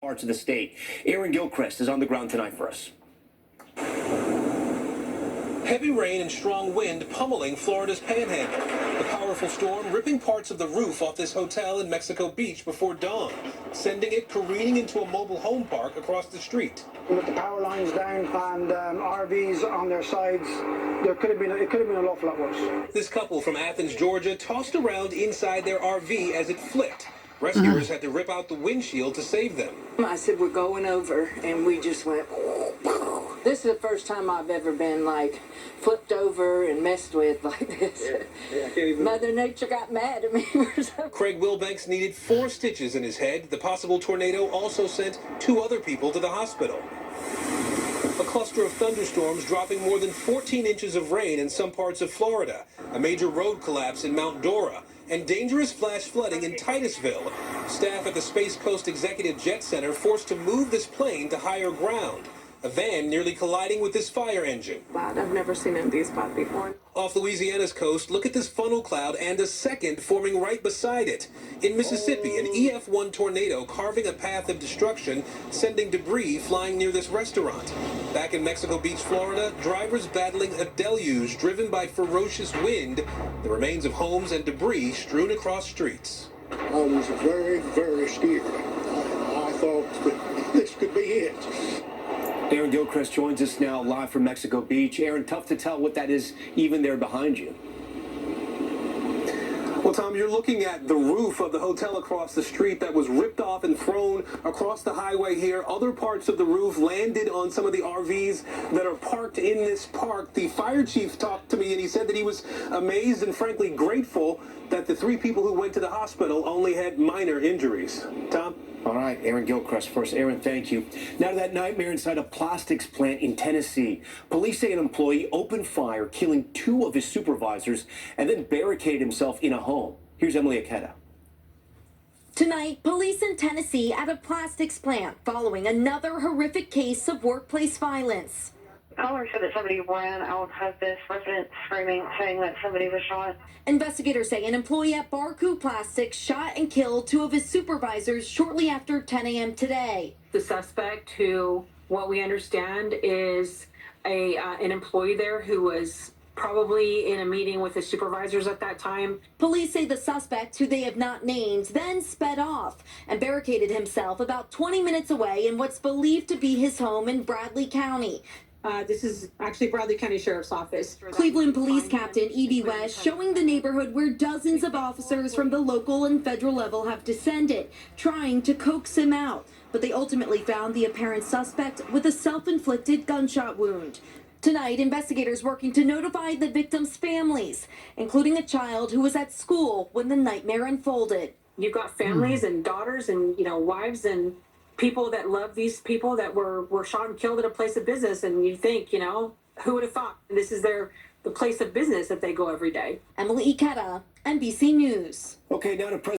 parts of the state. Aaron Gilchrist is on the ground tonight for us. Heavy rain and strong wind pummeling Florida's panhandle. The powerful storm ripping parts of the roof off this hotel in Mexico Beach before dawn, sending it careening into a mobile home park across the street. With the power lines down and RVs on their sides, it could have been an awful lot worse. This couple from Athens, Georgia, tossed around inside their RV as it flipped. Rescuers had to rip out the windshield to save them. I said, we're going over, and we just went, this is the first time I've ever been, like, flipped over and messed with like this. Mother Nature got mad at me or something. Craig Wilbanks needed 4 stitches in his head. The possible tornado also sent 2 other people to the hospital. A cluster of thunderstorms dropping more than 14 inches of rain in some parts of Florida, a major road collapse in Mount Dora, and dangerous flash flooding in Titusville. Staff at the Space Coast Executive Jet Center forced to move this plane to higher ground. A van nearly colliding with this fire engine. Wow, I've never seen one of these pop before. Off Louisiana's coast, look at this funnel cloud and a second forming right beside it. In Mississippi, an EF1 tornado carving a path of destruction, sending debris flying near this restaurant. Back in Mexico Beach, Florida, drivers battling a deluge driven by ferocious wind, the remains of homes and debris strewn across streets. I was very, very scared. I thought that this could be it. Aaron Gilchrist joins us now live from Mexico Beach. Aaron, tough to tell what that is even there behind you. Well, Tom, you're looking at the roof of the hotel across the street that was ripped off and thrown across the highway here. Other parts of the roof landed on some of the RVs that are parked in this park. The fire chief talked to me, and he said that he was amazed and frankly grateful that the 3 people who went to the hospital only had minor injuries. Tom? All right, Aaron Gilchrist first. Aaron, thank you. Now to that nightmare inside a plastics plant in Tennessee. Police say an employee opened fire, killing 2 of his supervisors, and then barricaded himself in a home. Here's Emily Aketa. Tonight, police in Tennessee at a plastics plant following another horrific case of workplace violence. Caller said that somebody ran out of this residence screaming, saying that somebody was shot. Investigators say an employee at Barku Plastics shot and killed 2 of his supervisors shortly after 10 a.m. today. The suspect, who, what we understand, is an employee there who was probably in a meeting with his supervisors at that time. Police say the suspect, who they have not named, then sped off and barricaded himself about 20 minutes away in what's believed to be his home in Bradley County. This is actually Bradley County Sheriff's Office. Cleveland Police Captain Edie West showing the neighborhood where dozens of officers from the local and federal level have descended, trying to coax him out. But they ultimately found the apparent suspect with a self-inflicted gunshot wound. Tonight, investigators working to notify the victims' families, including a child who was at school when the nightmare unfolded. You've got families and daughters and, wives and people that love these people that were shot and killed at a place of business, and you think, who would have thought this is the place of business that they go every day. Emily Ikeda, NBC News. Okay, now to